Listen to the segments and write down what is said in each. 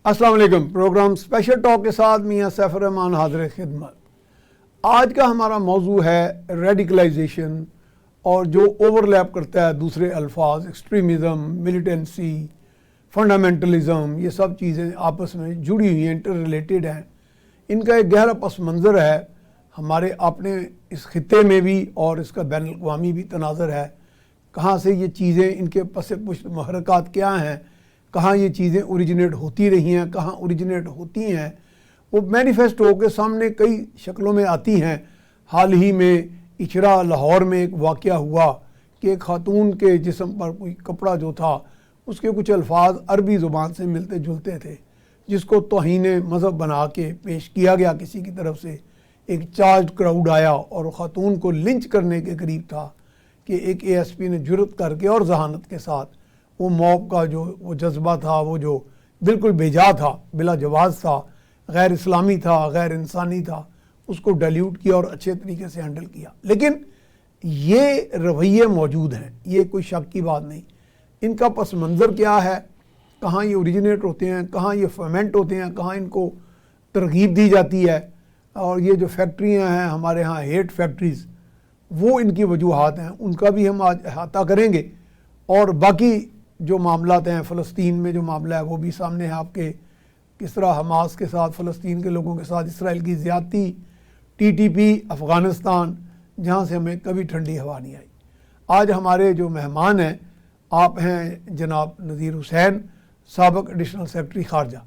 السلام علیکم. Programme special talk کے ساتھ میاں سیف الرحمان حاضر خدمت. آج کا ہمارا موضوع ہے ریڈیکلائزیشن اور جو اوور لیپ کرتا ہے دوسرے الفاظ، ایکسٹریمزم، ملیٹنسی، فنڈامنٹلزم. یہ سب چیزیں آپس میں جڑی ہوئی ہیں، انٹر ریلیٹڈ ہیں. ان کا ایک گہرا پس منظر ہے ہمارے اپنے اس خطے میں بھی اور اس کا بین الاقوامی بھی تناظر ہے. کہاں سے یہ چیزیں، ان کے پس پشت محرکات کیا ہیں، کہاں یہ چیزیں اوریجنیٹ ہوتی رہی ہیں، کہاں اوریجنیٹ ہوتی ہیں. وہ مینیفیسٹ ہو کے سامنے کئی شکلوں میں آتی ہیں. حال ہی میں اچھرا لاہور میں ایک واقعہ ہوا کہ ایک خاتون کے جسم پر کوئی کپڑا جو تھا اس کے کچھ الفاظ عربی زبان سے ملتے جلتے تھے، جس کو توہین مذہب بنا کے پیش کیا گیا کسی کی طرف سے. ایک چارجڈ کراؤڈ آیا اور خاتون کو لنچ کرنے کے قریب تھا کہ ایک اے ایس پی نے جرأت کر کے اور ذہانت کے ساتھ وہ موب کا جو وہ جذبہ تھا، وہ جو بالکل بیجا تھا، بلا جواز تھا، غیر اسلامی تھا، غیر انسانی تھا، اس کو ڈیلیوٹ کیا اور اچھے طریقے سے ہینڈل کیا. لیکن یہ رویے موجود ہیں، یہ کوئی شک کی بات نہیں. ان کا پس منظر کیا ہے، کہاں یہ اوریجنیٹ ہوتے ہیں، کہاں یہ فرمنٹ ہوتے ہیں، کہاں ان کو ترغیب دی جاتی ہے. اور یہ جو فیکٹریاں ہیں ہمارے ہاں ہیٹ فیکٹریز، وہ ان کی وجوہات ہیں، ان کا بھی ہم آج احاطہ کریں گے. اور باقی جو معاملات ہیں، فلسطین میں جو معاملہ ہے وہ بھی سامنے ہے آپ کے، کس طرح حماس کے ساتھ، فلسطین کے لوگوں کے ساتھ اسرائیل کی زیادتی، ٹی ٹی پی، افغانستان، جہاں سے ہمیں کبھی ٹھنڈی ہوا نہیں آئی. آج ہمارے جو مہمان ہیں، آپ ہیں جناب نذیر حسین، سابق ایڈیشنل سیکرٹری خارجہ.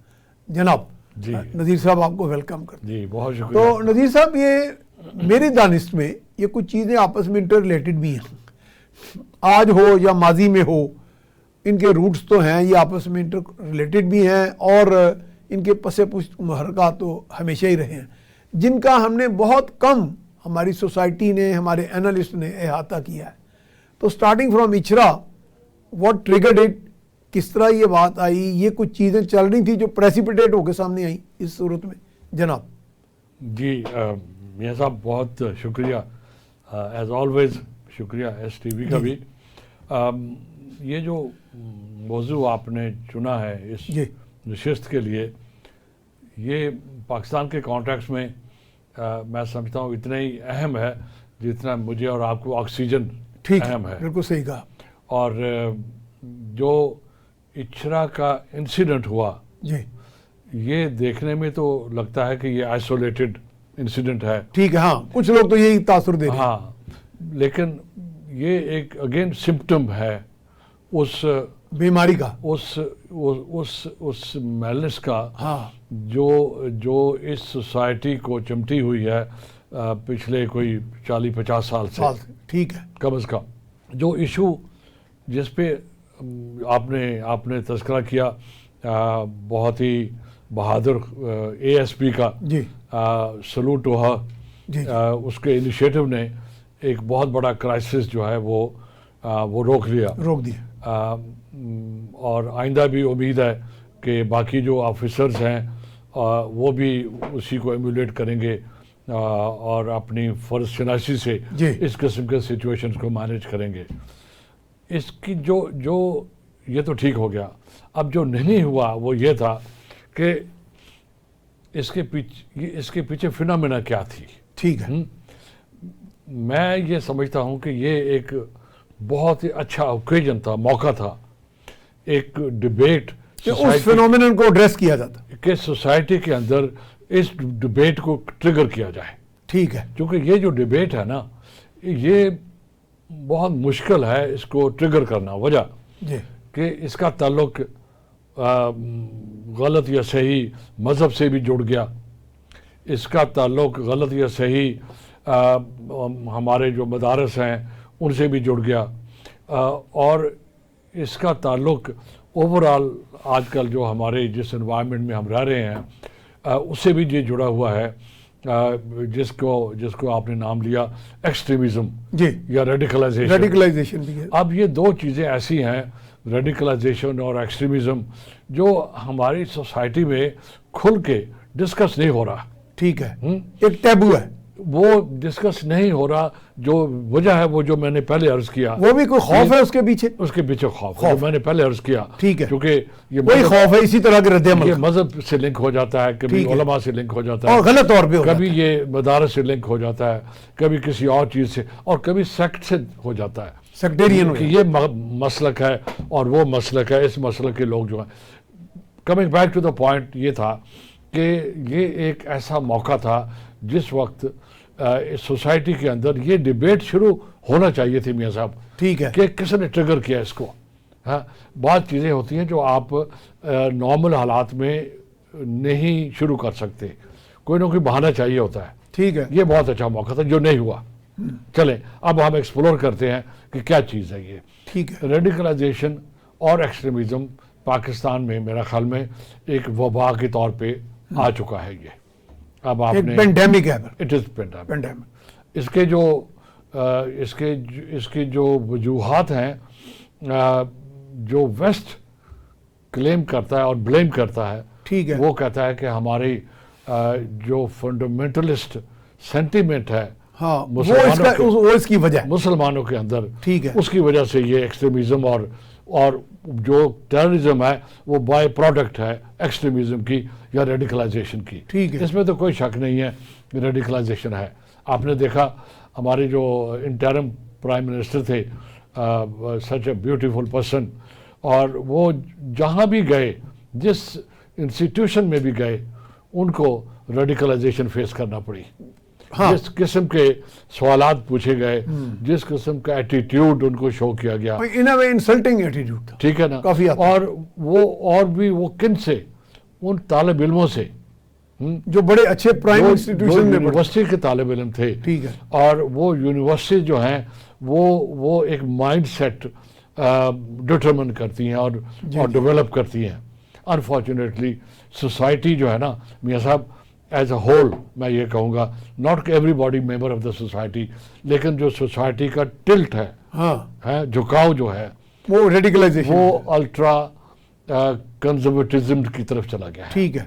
جناب جی نذیر صاحب، آپ کو ویلکم کرتے ہیں. جی بہت شکریہ. تو نذیر صاحب، یہ میری دانست میں یہ کچھ چیزیں آپس میں انٹر ریلیٹڈ بھی ہیں، آج ہو یا ماضی میں ہو، ان کے روٹس تو ہیں، یہ آپس میں انٹر ریلیٹڈ بھی ہیں، اور ان کے پس پشت محرکات تو ہمیشہ ہی رہے ہیں، جن کا ہم نے بہت کم ہماری سوسائٹی نے، ہمارے اینالسٹ نے احاطہ کیا ہے. تو starting from Ichhra, what triggered it, کس طرح یہ بات آئی، یہ کچھ چیزیں چل رہی تھیں جو پریسیپیٹیٹ ہو کے سامنے آئیں اس صورت میں. جناب جی میاں صاحب بہت شکریہ، ایز آلویز شکریہ ایس ٹی وی کا بھی. یہ جو موضوع آپ نے چنا ہے اس نشست کے لیے، یہ پاکستان کے کانٹیکس میں میں سمجھتا ہوں اتنا ہی اہم ہے جتنا مجھے اور آپ کو آکسیجن اہم ہے. بالکل صحیح کہا. اور جو اچھرا کا انسیڈنٹ ہوا، جی یہ دیکھنے میں تو لگتا ہے کہ یہ آئسولیٹڈ انسیڈنٹ ہے. ٹھیک ہے، ہاں کچھ لوگ تو یہی تاثر دے رہے ہیں. ہاں، لیکن یہ ایک اگین سمپٹم ہے اس بیماری کا، اس میلنس کا، ہاں، جو اس سوسائٹی کو چمٹی ہوئی ہے پچھلے کوئی 40-50 سال سے. ٹھیک ہے. کم از کم جو ایشو جس پہ آپ نے تذکرہ کیا، بہت ہی بہادر اے ایس پی کا، جی سلوٹ ٹو ہر. جی اس کے انیشیٹو نے ایک بہت بڑا کرائسس جو ہے وہ روک دیا. اور آئندہ بھی امید ہے کہ باقی جو آفیسرز ہیں وہ بھی اسی کو ایمولیٹ کریں گے اور اپنی فرض شناسی سے اس قسم کے سچویشنز کو مینیج کریں گے. اس کی جو یہ تو ٹھیک ہو گیا. اب جو نہیں ہوا وہ یہ تھا کہ اس کے پیچھے فینومینا کیا تھی. ٹھیک ہے. میں یہ سمجھتا ہوں کہ یہ ایک بہت ہی اچھا اوکیجن تھا، موقع تھا، ایک ڈبیٹ اس فینومینن کو ایڈریس کیا جاتا کہ سوسائٹی کے اندر اس ڈبیٹ کو ٹریگر کیا جائے. ٹھیک ہے. کیونکہ یہ جو ڈبیٹ ہے نا، یہ بہت مشکل ہے اس کو ٹریگر کرنا. وجہ کہ اس کا تعلق غلط یا صحیح مذہب سے بھی جڑ گیا، اس کا تعلق غلط یا صحیح ہمارے جو مدارس ہیں ان سے بھی جڑ گیا، اور اس کا تعلق اوورآل آج کل جو ہمارے جس انوائرمنٹ میں ہم رہ رہے ہیں اس سے بھی یہ جڑا ہوا ہے، جس کو آپ نے نام لیا ایکسٹریمزم یا ریڈیکلائزیشن. اب یہ دو چیزیں ایسی ہیں، ریڈیکلائزیشن اور ایکسٹریمزم، جو ہماری سوسائٹی میں کھل کے ڈسکس نہیں ہو رہا. ٹھیک ہے. ایک ٹیبو ہے. وہ ڈسکس نہیں ہو رہا. جو وجہ ہے وہ جو میں نے پہلے عرض کیا, وہ بھی کوئی خوف ہے اس کے پیچھے؟ اس کے پیچھے خوف ہے جو میں نے پہلے عرض کیا. ٹھیک ہے, کیونکہ وہی خوف ہے اسی طرح کے رد عمل یہ مذہب سے لنک ہو جاتا ہے, کبھی علماء سے لنک ہو جاتا ہے, اور غلط طور پہ کبھی یہ مدارس سے لنک ہو جاتا ہے, کبھی کسی اور چیز سے, اور کبھی سیکٹ سے ہو جاتا ہے, سیکٹیرین کہ یہ مسلک ہے اور وہ مسلک ہے. اس مسلک کے لوگ جو ہیں, coming back to the point, یہ تھا کہ یہ ایک ایسا موقع تھا جس وقت اس سوسائٹی کے اندر یہ ڈیبیٹ شروع ہونا چاہیے تھی میاں صاحب. ٹھیک ہے, کہ کس نے ٹریگر کیا اس کو. ہاں, بعض چیزیں ہوتی ہیں جو آپ نارمل حالات میں نہیں شروع کر سکتے, کوئی نہ کوئی بہانہ چاہیے ہوتا ہے. ٹھیک ہے, یہ بہت اچھا موقع تھا جو نہیں ہوا. چلیں اب ہم ایکسپلور کرتے ہیں کہ کیا چیز ہے یہ. ٹھیک ہے, ریڈیکلائزیشن اور ایکسٹریمزم پاکستان میں میرا خیال میں ایک وبا کے طور پہ آ چکا ہے. یہ اب آپ نے پینڈیمک ہے, اٹ از پینڈیمک. پینڈیمک اس کے جو وجوہات ہیں, جو ویسٹ کلیم کرتا ہے اور بلیم کرتا ہے, ٹھیک ہے, وہ کہتا ہے کہ ہماری جو فنڈامنٹلسٹ سینٹیمنٹ ہے ہاں وہ اس کی وجہ مسلمانوں کے اندر, ٹھیک ہے, اس کی وجہ سے یہ ایکسٹریمزم اور جو ٹیررزم ہے وہ بائی پروڈکٹ ہے ایکسٹریمزم کی یا ریڈیکلائزیشن کی. ٹھیک ہے, اس میں تو کوئی شک نہیں ہے کہ ریڈیکلائزیشن ہے. آپ نے دیکھا ہمارے جو انٹرم پرائم منسٹر تھے, سچ اے بیوٹیفل پرسن, اور وہ جہاں بھی گئے, جس انسٹیٹیوشن میں بھی گئے, ان کو ریڈیکلائزیشن فیس کرنا پڑی. جس قسم کے سوالات پوچھے گئے, جس قسم کا ایٹیٹیوڈ ان کو شو کیا گیا, انسلٹنگ ایٹیٹیوڈ تھا, ٹھیک ہے نا, کافی. اور بھی وہ کن سے, ان طالب علموں سے جو بڑے اچھے پرائم انسٹیٹیوشن میں یونیورسٹی کے طالب علم تھے. ٹھیک ہے, اور وہ یونیورسٹی جو ہیں وہ ایک مائنڈ سیٹ ڈٹرمن کرتی ہیں اور ڈیولپ کرتی ہیں. انفارچونیٹلی سوسائٹی جو ہے نا میاں صاحب, ایز اے ہول میں یہ کہوں گا, ناٹ کہ every body member of the society, لیکن جو سوسائٹی کا ٹلٹ ہے, جھکاؤ جو ہے, وہ ریڈیکلائزیشن, وہ الٹرا کنزرویٹزم کی طرف چلا گیا ہے. ٹھیک ہے,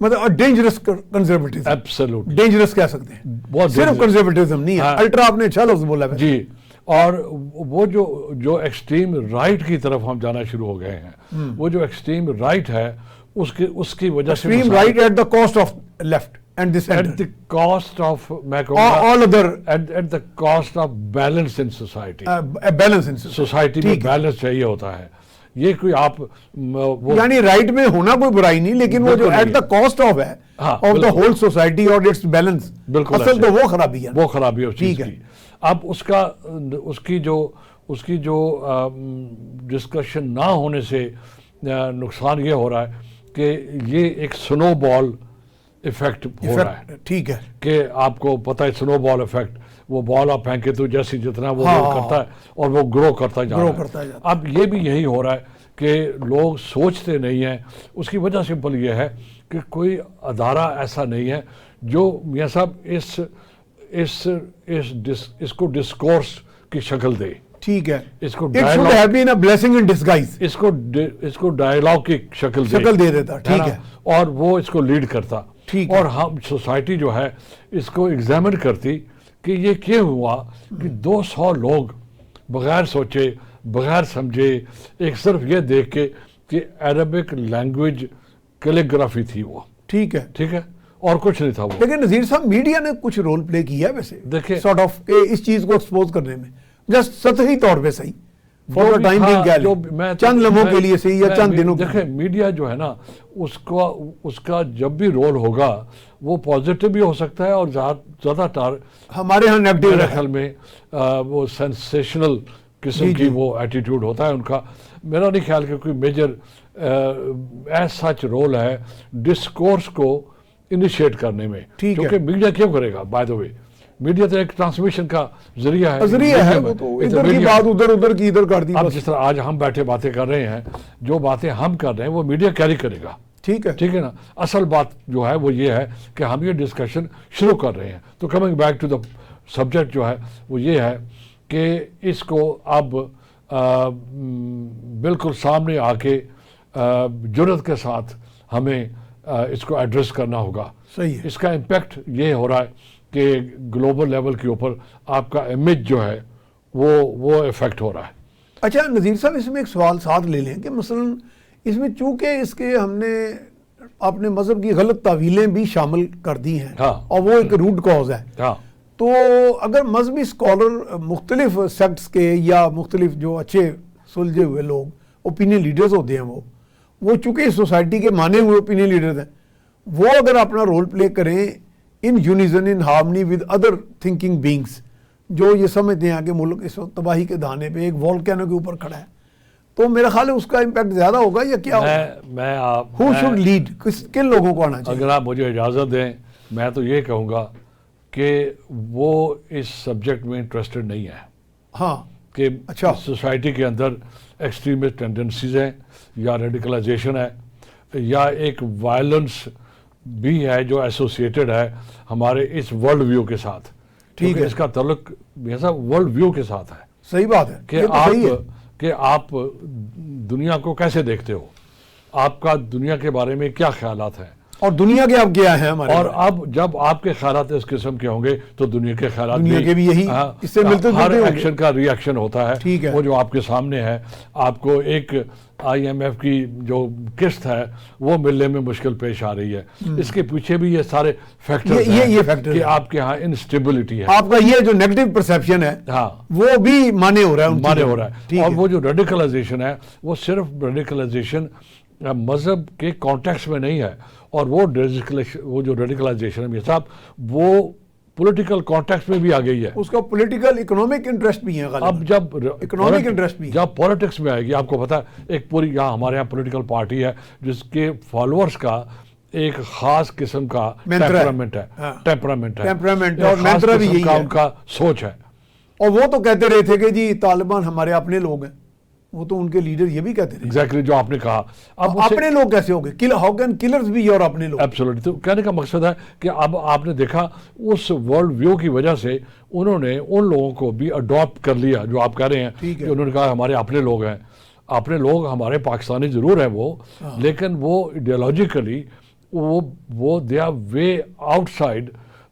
مطلب ڈینجرس کنزرویٹزم, ایبسولوٹلی ڈینجرس کہہ سکتے ہیں, بہت صرف کنزرویٹزم نہیں ہے, الٹرا آپ نے اچھا لفظ بولا ہے جی. اور وہ جو ایکسٹریم رائٹ کی طرف ہم جانا شروع ہو گئے ہیں, وہ جو ایکسٹریم رائٹ ہے اس کی وجہ سے extreme right at the cost of left and the centre, at the cost of, میں کہوں گا all other, at the cost of balance in society. Balance in society میں بیلنس چاہیے ہوتا ہے. یہ کوئی آپ یعنی رائٹ میں ہونا کوئی برائی نہیں, لیکن وہ جو ایٹ دا کاسٹ آف ہے آف دا ہول سوسائٹی اور اٹس بیلنس, بالکل اصل تو وہ خرابی ہے, وہ خرابی ہے اس چیز کی. اب اس کی جو ڈسکشن نہ ہونے سے نقصان یہ ہو رہا ہے کہ یہ ایک سنو بال ایفیکٹ ہو رہا ہے. ٹھیک ہے, کہ آپ کو پتہ ہے سنو بال ایفیکٹ, وہ بال آپ پھینکے تو جیسے جتنا وہ گرو کرتا ہے اور وہ گرو کرتا جا رہا ہے. اب یہ بھی یہی ہو رہا ہے کہ لوگ سوچتے نہیں ہیں. اس کی وجہ سمپل یہ ہے کہ کوئی ادارہ ایسا نہیں ہے جو میاں صاحب اس کو ڈسکورس کی شکل دے. ٹھیک ہے, اس کو بلیسنگ ان ڈسگائز, اس کو ڈائلاگ کی شکل دے دیتا. ٹھیک ہے, اور وہ اس کو لیڈ کرتا. اور ہم سوسائٹی جو ہے اس کو ایگزامن کرتی کہ یہ کیوں ہوا کہ 200 لوگ بغیر سوچے بغیر سمجھے, ایک صرف یہ دیکھ کے کہ عربک لینگویج کیلیگرافی تھی وہ. ٹھیک ہے, اور کچھ نہیں تھا وہ. لیکن نذیر صاحب میڈیا نے کچھ رول پلے کیا ویسے, دیکھیں سارٹ آف اس چیز کو ایکسپوز کرنے میں, جسٹ سطحی طور پہ صحیح, فور دا ٹائم بینگ کہہ لیں, چند لمحوں کے لیے صحیح یا چند دنوں. دیکھیں میڈیا جو ہے نا, اس کا جب بھی رول ہوگا وہ پازیٹیو بھی ہو سکتا ہے اور زیادہ ہمارے ہاں نیگیٹو میرے خیال میں وہ سینسیشنل قسم کی وہ ایٹیٹیوڈ ہوتا ہے ان کا. میرا نہیں خیال کہ کوئی میجر ایز سچ رول ہے ڈسکورس کو انیشیٹ کرنے میں, کیونکہ میڈیا کیوں کرے گا. بائی دا وے میڈیا تو ایک ٹرانسمیشن کا ذریعہ ہے, ادھر کی بات ادھر کی ادھر کر دی. اب جس طرح آج ہم بیٹھے باتیں کر رہے ہیں, جو باتیں ہم کر رہے ہیں وہ میڈیا کیری کرے گا. ٹھیک ہے نا. اصل بات جو ہے وہ یہ ہے کہ ہم یہ ڈسکشن شروع کر رہے ہیں. تو coming back to the subject جو ہے وہ یہ ہے کہ اس کو اب بالکل سامنے آ کے جرأت کے ساتھ ہمیں اس کو ایڈریس کرنا ہوگا. صحیح ہے. اس کا امپیکٹ یہ ہو رہا ہے کہ گلوبل لیول کے اوپر آپ کا امیج جو ہے وہ افیکٹ ہو رہا ہے. اچھا نذیر صاحب اس میں ایک سوال ساتھ لے لیں کہ مثلا اس میں چونکہ اس کے ہم نے اپنے مذہب کی غلط تعویلیں بھی شامل کر دی ہیں اور وہ ایک روٹ کاز ہے, تو اگر مذہبی اسکالر مختلف سیکٹس کے یا مختلف جو اچھے سلجھے ہوئے لوگ اوپینین لیڈرز ہوتے ہیں وہ چونکہ اس سوسائٹی کے مانے ہوئے اوپینین لیڈرز ہیں, وہ اگر اپنا رول پلے کریں in unison in harmony with other thinking beings جو یہ سمجھتے ہیں کہ ملک اس وقت تباہی کے دہانے پہ ایک والکینو کے اوپر کھڑا ہے, تو میرا خیال ہے اس کا امپیکٹ زیادہ ہوگا یا کیا ہوگا؟ ہو شوڈ لیڈ, کن لوگوں کو آنا چاہیے؟ اگر آپ مجھے اجازت دیں میں تو یہ کہوں گا کہ وہ اس سبجیکٹ میں انٹرسٹڈ نہیں ہے. ہاں کہ اچھا سوسائٹی کے اندر ایکسٹریمسٹ ٹینڈنسیز ہیں یا ریڈیکلائزیشن ہے یا ایک وائلنس بھی ہے جو ایسوسیٹڈ ہے ہمارے اس ورلڈ ویو کے ساتھ. ٹھیک ہے, اس کا تعلق ایسا ورلڈ ویو کے ساتھ ہے. صحیح بات ہے کہ آپ دنیا کو کیسے دیکھتے ہو, آپ کا دنیا کے بارے میں کیا خیالات ہیں, اور دنیا کے اب کیا ہے ہمارے, اور اب جب آپ کے خیالات اس قسم کے ہوں گے تو دنیا کے خیالات دنیا کے بھی یہی اس سے ملتے ہر ایکشن کا ری ایکشن ہوتا ہے. وہ جو آپ کے سامنے ہے, آپ کو ایک آئی ایم ایف کی جو قسط ہے وہ ملنے میں مشکل پیش آ رہی ہے. اس کے پیچھے بھی یہ سارے فیکٹر ہیں کہ آپ کے ہاں انسٹیبلٹی ہے, آپ کا یہ جو نیگیٹو پرسیپشن ہے وہ بھی مانے ہو رہا ہے. اور وہ جو ریڈیکلائزیشن ہے وہ صرف ریڈیکلائزیشن مذہب کے کانٹیکس میں نہیں ہے, اور وہ جو ریڈیکلائزیشن ہے میاں صاحب وہ پولیٹیکل کانٹیکس میں بھی آ گئی ہے. اس کا پولیٹیکل اکنامک انٹرسٹ بھی ہے. اب جب اکنامک انٹرسٹ بھی جب پولیٹکس میں آئے گی, آپ کو پتا ہے ایک پوری یہاں ہمارے یہاں پولیٹیکل پارٹی ہے جس کے فالوورز کا ایک خاص قسم کا ٹیمپرامنٹ ہے اور خاص قسم کا ان کا سوچ ہے. اور وہ تو کہتے رہے تھے کہ جی طالبان ہمارے اپنے لوگ ہیں, وہ تو ان کے لیڈر یہ بھی کہتے رہے. ایگزیکٹلی جو آپ نے کہا, اب اپنے لوگ کیسے ہو گئے, ہاؤ کین کلرز بھی اور اپنے لوگ؟ ایبسولوٹلی. تو کہنے کا مقصد ہے کہ اب آپ نے دیکھا اس ورلڈ ویو کی وجہ سے انہوں نے ان لوگوں کو بھی اڈاپٹ کر لیا جو آپ کہہ رہے ہیں کہ انہوں نے کہا ہمارے اپنے لوگ ہیں. اپنے لوگ ہمارے پاکستانی ضرور ہیں وہ, لیکن وہ ایڈیالوجیکلی وہ they are way outside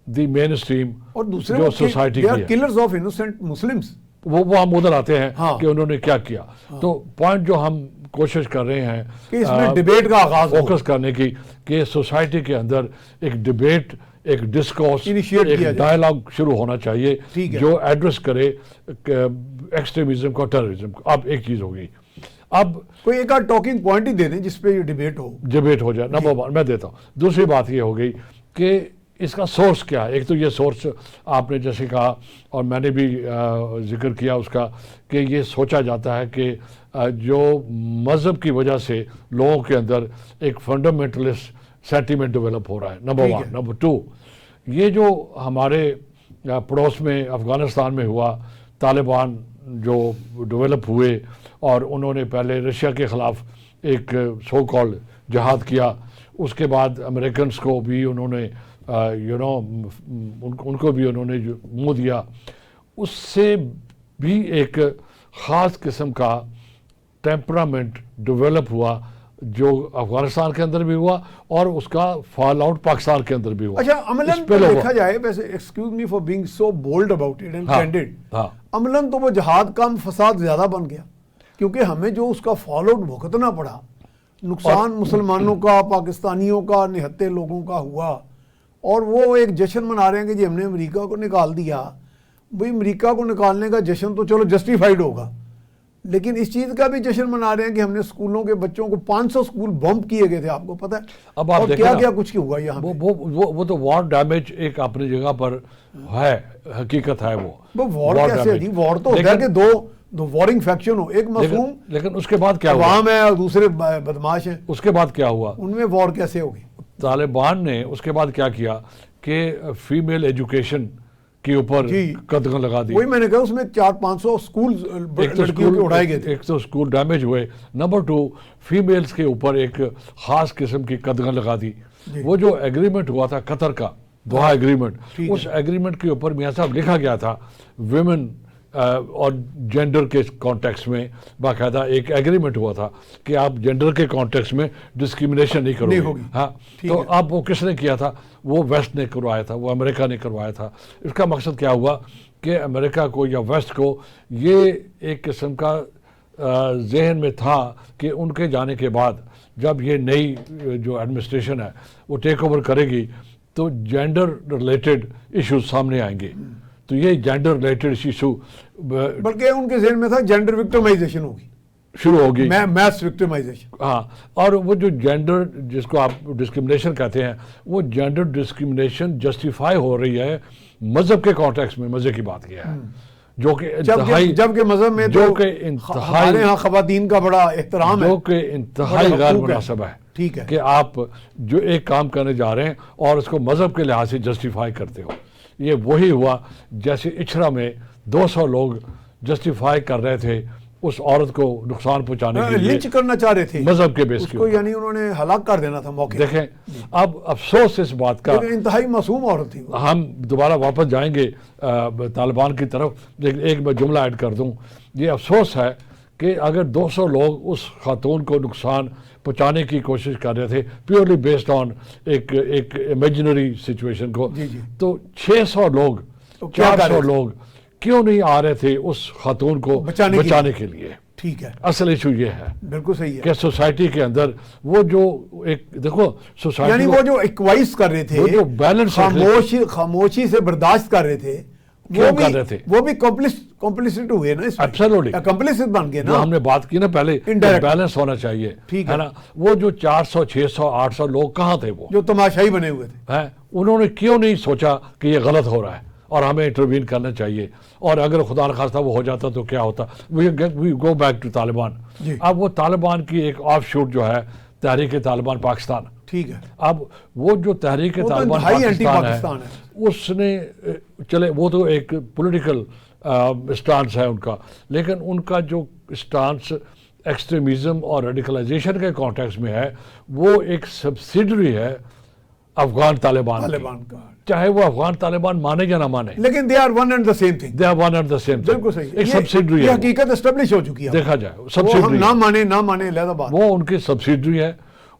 the mainstream اور دوسرے جو سوسائٹی کی ہے. کلرز آف انوسینٹ مسلمز وہ ہم ادھر آتے ہیں کہ انہوں نے کیا کیا. تو پوائنٹ جو ہم کوشش کر رہے ہیں کہ اس میں ڈیبیٹ کا آغاز فوکس کرنے کی کہ سوسائٹی کے اندر ایک ڈیبیٹ, ایک ڈسکورس, ایک ڈائیلاگ شروع ہونا چاہیے جو ایڈریس کرے ایکسٹریمزم کو, ٹیررزم کو. اب ایک چیز ہوگی, اب کوئی ایک ٹاکنگ پوائنٹ ہی دے دیں جس پہ یہ ڈیبیٹ ہو جائے. نمبر 1 میں دیتا ہوں. دوسری بات یہ ہو گئی کہ اس کا سورس کیا ہے. ایک تو یہ سورس آپ نے جیسے کہا اور میں نے بھی ذکر کیا اس کا کہ یہ سوچا جاتا ہے کہ جو مذہب کی وجہ سے لوگوں کے اندر ایک فنڈامنٹلسٹ سینٹیمنٹ ڈیولپ ہو رہا ہے. نمبر 1. نمبر 2, یہ جو ہمارے پڑوس میں افغانستان میں ہوا, طالبان جو ڈیولپ ہوئے اور انہوں نے پہلے رشیا کے خلاف ایک سو کالڈ جہاد کیا, اس کے بعد امریکنس کو بھی انہوں نے ان کو بھی انہوں نے منہ دیا. اس سے بھی ایک خاص قسم کا ٹیمپرامنٹ ڈیولپ ہوا جو افغانستان کے اندر بھی ہوا اور اس کا فال آؤٹ پاکستان کے اندر بھی ہوا. اچھا عملاً دیکھا جائے ویسے excuse me for being so bold about it and candid, عملاً تو وہ جہاد کم فساد زیادہ بن گیا کیونکہ ہمیں جو اس کا فال آؤٹ بھگتنا پڑا, نقصان مسلمانوں کا, پاکستانیوں کا, نہتے لوگوں کا ہوا. اور وہ ایک جشن منا رہے ہیں کہ جی ہم نے امریکہ کو نکال دیا. بھئی امریکہ کو نکالنے کا جشن تو چلو جسٹیفائیڈ ہوگا, لیکن اس چیز کا بھی جشن منا رہے ہیں کہ ہم نے اسکولوں کے بچوں کو 500 اسکول بمب کیے گئے تھے, آپ کو پتہ ہے. اب آپ کیا کیا کچھ ہوا یہاں وہ تو وار ڈیمیج ایک اپنی جگہ پر ہے, حقیقت ہے. وہ وار کیسے ہے جی؟ وار تو ہوتا ہے کہ دو وارنگ فیکشن ہو, ایک مفہوم لیکن اس کے بعد کیا ہوا, عوام ہے اور دوسرے بدماش ہیں. اس کے بعد کیا ہوا, ان میں وار کیسے ہوگی؟ طالبان نے اس کے بعد کیا کیا کہ فیمیل ایجوکیشن کے اوپر قدغن لگا دی. وہی میں نے کہا اس میں 400-500 اسکول لڑکیوں کے اڑائے گئے تھے. ایک تو اسکول ڈیمیج ہوئے. نمبر 2 فیمیلز کے اوپر ایک خاص قسم کی قدغن لگا دی. وہ جو ایگریمنٹ ہوا تھا قطر کا دوحہ ایگریمنٹ, اس ایگریمنٹ کے اوپر میاں صاحب لکھا گیا تھا ویمن اور جینڈر کے کانٹیکس میں باقاعدہ ایک ایگریمنٹ ہوا تھا کہ آپ جینڈر کے کانٹیکس میں ڈسکریمنیشن نہیں کرو ہوگی. ہاں تو اب وہ کس نے کیا تھا؟ وہ ویسٹ نے کروایا تھا، وہ امریکہ نے کروایا تھا. اس کا مقصد کیا ہوا کہ امریکہ کو یا ویسٹ کو یہ ایک قسم کا ذہن میں تھا کہ ان کے جانے کے بعد جب یہ نئی جو ایڈمنسٹریشن ہے وہ ٹیک اوور کرے گی تو جینڈر ریلیٹڈ ایشوز سامنے آئیں گے. تو یہ جینڈر ریلیٹڈ ایشو بلکہ ان کے ذہن میں تھا جینڈر وکٹمائزیشن ہوگی، شروع ہوگی، میس وکٹمائزیشن. ہاں. اور وہ جو جینڈر جس کو آپ ڈسکرمنیشن کہتے ہیں، وہ جینڈر ڈسکرمنیشن جسٹیفائی ہو رہی ہے مذہب کے کانٹیکس میں. مزے کی بات یہ ہے جو کہ انتہائی، جبکہ مذہب میں جو تو کہ انتہائی، ہمارے ہاں خواتین کا بڑا احترام ہے، جو کہ انتہائی غیر مناسب ہے. ٹھیک ہے کہ آپ جو ایک کام کرنے جا رہے ہیں اور اس کو مذہب کے لحاظ سے جسٹیفائی کرتے ہو. یہ وہی ہوا جیسے اچھرا میں 200 لوگ جسٹیفائی کر رہے تھے اس عورت کو نقصان پہنچانے کے لیے، لنچ کرنا چاہ رہے تھے مذہب کے بیس اس کے کو، اوپر. یعنی انہوں نے ہلاک کر دینا تھا موقع. دیکھیں اب افسوس اس بات کا، لیکن انتہائی معصوم عورت تھی وہ. ہم دوبارہ واپس جائیں گے طالبان کی طرف، لیکن ایک میں جملہ ایڈ کر دوں. یہ افسوس ہے کہ اگر 200 لوگ اس خاتون کو نقصان پہنچانے کی کوشش کر رہے تھے پیورلی بیسڈ آن ایک امیجنری سچویشن کو، تو 600 لوگ 400 لوگ کیوں نہیں آ رہے تھے اس خاتون کو بچانے کے لیے؟ ٹھیک ہے، اصل ایشو یہ ہے بالکل صحیح ہے کہ سوسائٹی کے اندر وہ جو ایک دیکھو سوسائٹی، یعنی وہ جو ایکوائز کر رہے تھے، وہ جو بیلنس خاموشی سے برداشت کر رہے تھے، وہ بھی کمپلیسٹ ہوئے نا، ایبسولوٹلی کمپلیسٹ بن گئے جو نا. ہم نے بات کی نا پہلے، بیلنس ہونا چاہیے، ہے نا. وہ جو 400 600 800 لوگ کہاں تھے؟ وہ جو تماشائی بنے ہوئے تھے، انہوں نے کیوں نہیں سوچا کہ یہ غلط ہو رہا ہے اور ہمیں انٹروین کرنا چاہیے؟ اور اگر خدا نخواستہ وہ ہو جاتا تو کیا ہوتا؟ وی گو بیک ٹو طالبان. اب وہ طالبان کی ایک آف شوٹ جو ہے تحریک طالبان پاکستان. ٹھیک ہے، اب وہ جو تحریک طالبان پاکستان ہے اس نے، چلے وہ تو ایک پولیٹیکل اسٹانس ہے ان کا، لیکن ان کا جو اسٹانس ایکسٹریمزم اور ریڈیکلائزیشن کے کانٹیکس میں ہے وہ ایک سبسیڈری ہے افغان طالبان کا، چاہے وہ افغان طالبان مانے یا نہ مانے، لیکن they are one and the same thing. They are one and the same thing. بالکل صحیح، ایک سبسیڈری یہ ہے، حقیقت اسٹیبلش ہو چکی ہے. دیکھا جائے وہ ہم سبسیڈری، نہ مانے علیحدہ بات، وہ ان کی سبسیڈری ہے.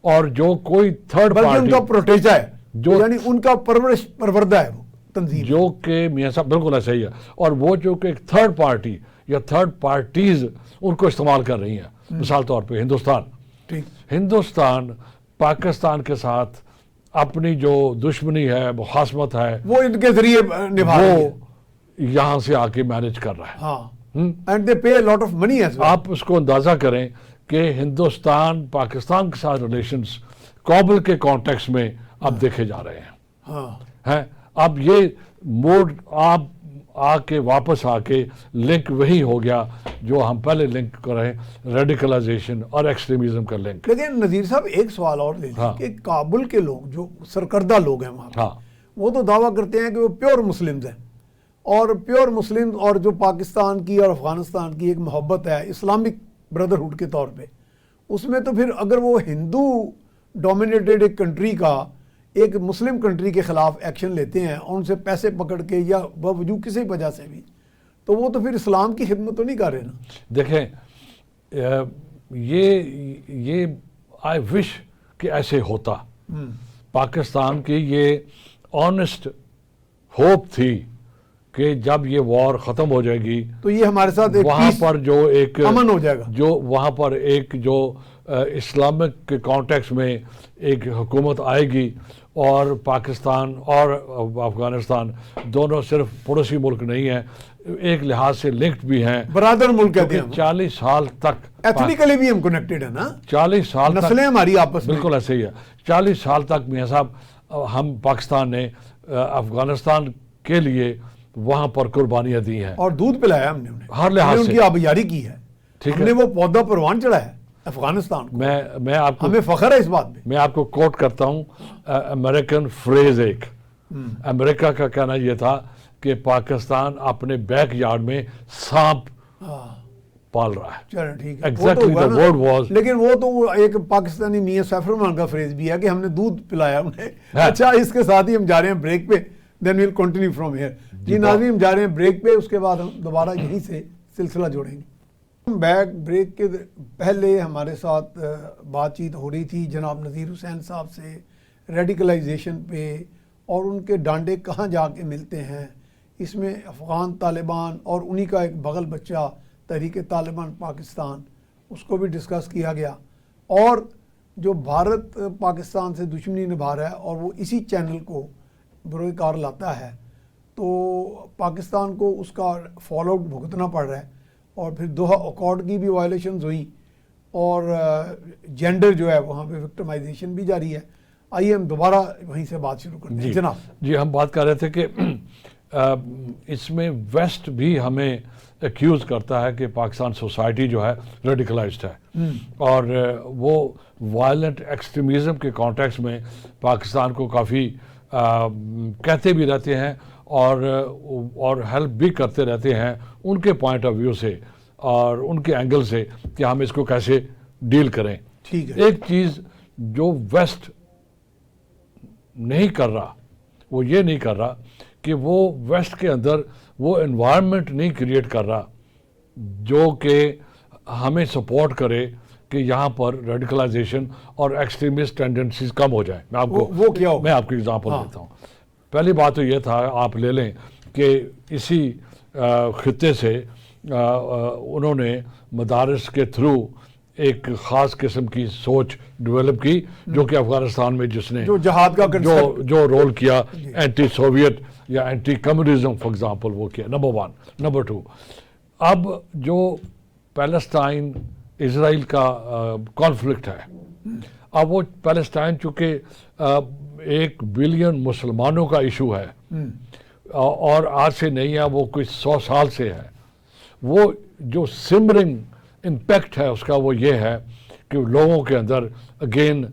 اور جو کوئی تھرڈ بلکہ ان پارٹی کا پروٹیجا ہے، جو یعنی ان کا پروردہ ہے وہ تنظیم، جو کہ میاں صاحب بالکل ایسا ہی ہے. اور وہ جو کہ ایک تھرڈ پارٹی یا تھرڈ پارٹیز ان کو استعمال کر رہی ہیں. مثال طور پہ ہندوستان پاکستان کے ساتھ اپنی جو دشمنی ہے، مخاصمت ہے، وہ ان کے ذریعے نبھا رہی ہے. وہ یہاں سے آ کے مینج کر رہا ہے. ہاں، and they pay lot of money as well. آپ اس کو اندازہ کریں کہ ہندوستان پاکستان کے ساتھ ریلیشنز کابل کے کانٹیکس میں اب دیکھے جا رہے ہیں. ہاں، اب یہ موڈ آپ آ کے واپس آ کے لنک وہی ہو گیا جو ہم پہلے لنک کر رہے ہیں، ریڈیکلائزیشن اور ایکسٹریمزم کا لنک. لیکن نذیر صاحب ایک سوال اور لے لیں کہ کابل کے لوگ جو سرکردہ لوگ ہیں وہاں، وہ تو دعویٰ کرتے ہیں کہ وہ پیور مسلمز ہیں، اور پیور مسلمز اور جو پاکستان کی اور افغانستان کی ایک محبت ہے اسلامک بردرہڈ کے طور پہ، اس میں تو پھر اگر وہ ہندو ڈومینیٹڈ ایک کنٹری کا ایک مسلم کنٹری کے خلاف ایکشن لیتے ہیں اور ان سے پیسے پکڑ کے یا باوجود کسی وجہ سے بھی، تو وہ تو پھر اسلام کی خدمت تو نہیں کر رہے نا. دیکھیں یہ آئی وش کہ ایسے ہوتا. پاکستان کی یہ آنیسٹ ہوپ تھی کہ جب یہ وار ختم ہو جائے گی تو یہ ہمارے ساتھ ایک وہاں پر جو ایک امن ہو جائے گا، جو وہاں پر ایک جو اسلامک کے کانٹیکس میں ایک حکومت آئے گی، اور پاکستان اور افغانستان دونوں صرف پڑوسی ملک نہیں ہیں، ایک لحاظ سے لنکڈ بھی ہیں، برادر ملک کہتے ہیں. 40 سال تک ایتھنیکلی بھی ہم کنیکٹڈ ہیں نا، 40 سال تک نسلیں ہماری آپس میں. بالکل ایسے ہی ہے. 40 سال تک میاں صاحب ہم پاکستان نے افغانستان کے لیے وہاں پر قربانیاں دی ہیں اور دودھ پلایا ہم نے انہیں، ہر لحاظ سے ان کی آبیاری کی ہے، ہم نے وہ پودا پروان چڑھا ہے افغانستان کو. میں آپ کو، ہمیں فخر ہے اس بات میں. میں آپ کو کوٹ کرتا ہوں امریکن فریز. ایک امریکہ کا کہنا یہ تھا کہ پاکستان اپنے بیک یارڈ میں سانپ پال رہا ہے. چلیں ٹھیک ہے، Exactly the word was. لیکن وہ تو ایک پاکستانی میاں سیف الرحمان کا فریز بھی ہے کہ ہم نے دودھ پلایا انہیں. اچھا، اس کے ساتھ ہی ہم جا رہے ہیں بریک پہ، then we'll continue from here. جی ناظرین ہم جا رہے ہیں بریک پہ, اس کے بعد ہم دوبارہ یہیں سے سلسلہ جوڑیں گے. ہم بیک بریک کے پہلے ہمارے ساتھ بات چیت ہو رہی تھی جناب نذیر حسین صاحب سے ریڈیکلائزیشن پہ, اور ان کے ڈانڈے کہاں جا کے ملتے ہیں. اس میں افغان طالبان اور انہی کا ایک بغل بچہ تحریک طالبان پاکستان, اس کو بھی ڈسکس کیا گیا, اور جو بھارت پاکستان سے دشمنی نبھا رہا ہے اور وہ اسی چینل کو بروئے کار لاتا ہے, تو پاکستان کو اس کا فال آؤٹ بھگتنا پڑ رہا ہے. اور پھر دوحہ اکارڈ کی بھی وائلیشنز ہوئیں, اور جینڈر جو ہے وہاں پہ وکٹمائزیشن بھی جاری ہے. آئیے ہم دوبارہ وہیں سے بات شروع کرتے ہیں. جناب جی ہم بات کر رہے تھے کہ اس میں ویسٹ بھی ہمیں ایکیوز کرتا ہے کہ پاکستان سوسائٹی جو ہے ریڈیکلائزڈ ہے, اور وہ وائلنٹ ایکسٹریمزم کے کانٹیکس میں پاکستان کو کافی کہتے بھی رہتے ہیں اور ہیلپ بھی کرتے رہتے ہیں ان کے پوائنٹ آف ویو سے اور ان کے اینگل سے کہ ہم اس کو کیسے ڈیل کریں. ٹھیک ہے. ایک چیز جو ویسٹ نہیں کر رہا وہ یہ نہیں کر رہا کہ وہ ویسٹ کے اندر وہ انوائرمنٹ نہیں کریٹ کر رہا جو کہ ہمیں سپورٹ کرے کہ یہاں پر ریڈیکلائزیشن اور ایکسٹریمسٹ ٹینڈنسیز کم ہو جائیں. میں آپ کو ایگزامپل دیتا ہوں. پہلی بات تو یہ تھا, آپ لے لیں کہ اسی خطے سے انہوں نے مدارس کے تھرو ایک خاص قسم کی سوچ ڈیولپ کی جو کہ افغانستان میں جس نے جو جہاد کا جو رول کیا اینٹی سوویت یا اینٹی کمیونزم فار ایگزامپل وہ کیا. نمبر 1. نمبر 2, اب جو پیلسٹائن اسرائیل کا کانفلکٹ ہے, اب وہ پیلسٹائن چونکہ 1 بلین مسلمانوں کا ایشو ہے اور آج سے نہیں ہے, وہ کچھ 100 سال سے ہے. وہ جو سمرنگ امپیکٹ ہے اس کا وہ یہ ہے کہ لوگوں کے اندر اگین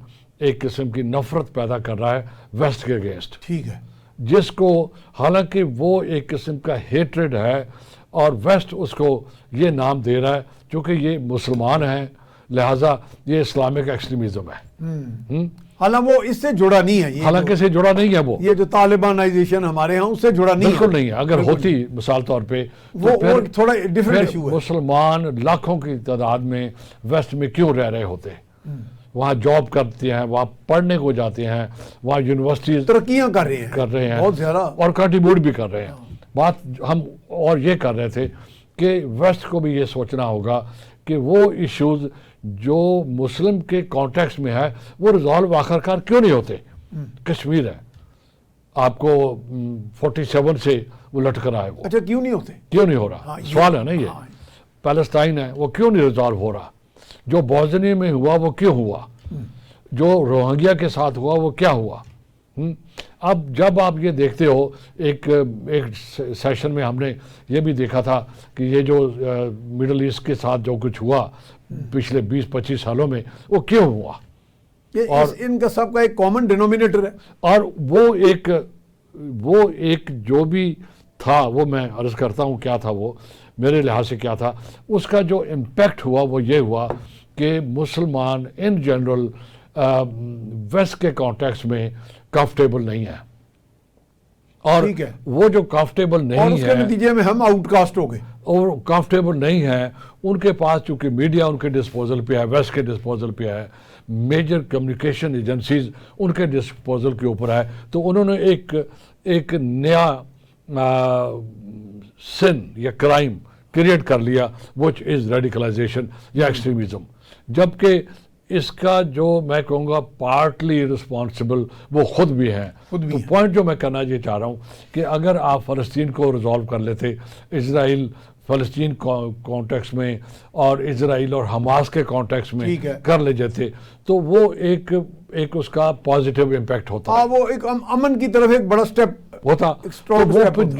ایک قسم کی نفرت پیدا کر رہا ہے ویسٹ کے اگینسٹ. ٹھیک ہے. جس کو حالانکہ وہ ایک قسم کا ہیٹریڈ ہے اور ویسٹ اس کو یہ نام دے رہا ہے چونکہ یہ مسلمان ہیں لہٰذا یہ اسلامک ایکسٹریمزم ہے. حالانکہ وہ اس سے جڑا نہیں ہے, حالانکہ اس سے جڑا نہیں ہے, وہ یہ جو طالبانائزیشن ہمارے ہاں اس سے جڑا نہیں ہے, بالکل نہیں ہے. اگر ہوتی مثال طور پہ وہ تھوڑا ڈیفرنٹ ایشو ہے. مسلمان لاکھوں کی تعداد میں ویسٹ میں کیوں رہ رہے ہوتے, وہاں جاب کرتے ہیں, وہاں پڑھنے کو جاتے ہیں, وہاں یونیورسٹیز ترقیاں کر رہے ہیں بہت زیادہ اور کنٹریبیوٹ بھی کر رہے ہیں. بات ہم اور یہ کر رہے تھے کہ ویسٹ کو بھی یہ سوچنا ہوگا کہ وہ ایشوز جو مسلم کے کانٹیکس میں ہے وہ ریزالو آخرکار کیوں نہیں ہوتے. کشمیر ہے, آپ کو 47 سے وہ لٹک رہا ہے, وہ اچھا کیوں نہیں ہوتے, کیوں نہیں ہو رہا, سوال ہے نا یہ. پیلسٹائن ہے وہ کیوں نہیں ریزالو ہو رہا, جو بوسنیا میں ہوا وہ کیوں ہوا, جو روہنگیا کے ساتھ ہوا وہ کیا ہوا. اب جب آپ یہ دیکھتے ہو ایک سیشن میں ہم نے یہ بھی دیکھا تھا کہ یہ جو مڈل ایسٹ کے ساتھ جو کچھ ہوا پچھلے 20-25 سالوں میں وہ کیوں ہوا, اور ان کا سب کا ایک کامن ڈینومینیٹر ہے, اور وہ ایک جو بھی تھا وہ میں عرض کرتا ہوں کیا تھا, وہ میرے لحاظ سے کیا تھا, اس کا جو امپیکٹ ہوا وہ یہ ہوا کہ مسلمان ان جنرل ویسٹ کے کانٹیکس میں کمفرٹیبل نہیں ہے, اور وہ جو کمفرٹیبل نہیں ہے اور اس کے نتیجے میں ہم آؤٹ کاسٹ ہو گئے, اور کمفرٹیبل نہیں ہے ان کے پاس چونکہ میڈیا ان کے ڈسپوزل پہ ہے, ویسٹ کے ڈسپوزل پہ ہے, میجر کمیونیکیشن ایجنسیز ان کے ڈسپوزل کے اوپر ہے, تو انہوں نے ایک نیا سن یا کرائم کریٹ کر لیا which is radicalization یا ایکسٹریمزم, جبکہ اس کا جو میں کہوں گا پارٹلی رسپانسبل وہ خود بھی ہیں. تو پوائنٹ جو میں کرنا یہ چاہ رہا ہوں کہ اگر آپ فلسطین کو ریزالو کر لیتے اسرائیل فلسطین کانٹیکس میں اور اسرائیل اور حماس کے کانٹیکس میں کر لے جاتے تو وہ ایک اس کا پازیٹیو امپیکٹ ہوتا, وہ ایک امن کی طرف ایک بڑا سٹیپ ہوتا.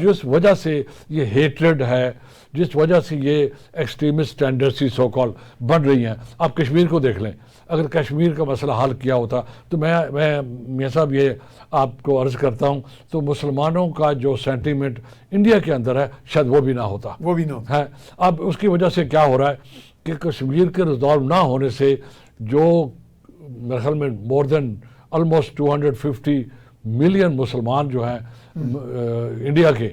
جس وجہ سے یہ ہیٹریڈ ہے, جس وجہ سے یہ ایکسٹریمسٹ ٹینڈنسی سو کال بن رہی ہیں. آپ کشمیر کو دیکھ لیں, اگر کشمیر کا مسئلہ حل کیا ہوتا تو میں میاں صاحب یہ آپ کو عرض کرتا ہوں تو مسلمانوں کا جو سینٹیمنٹ انڈیا کے اندر ہے شاید وہ بھی نہ ہوتا ہے. اب اس کی وجہ سے کیا ہو رہا ہے کہ کشمیر کے ریزالو نہ ہونے سے جو میرے خیال میں مور دین آلموسٹ 250 ملین مسلمان جو ہیں انڈیا کے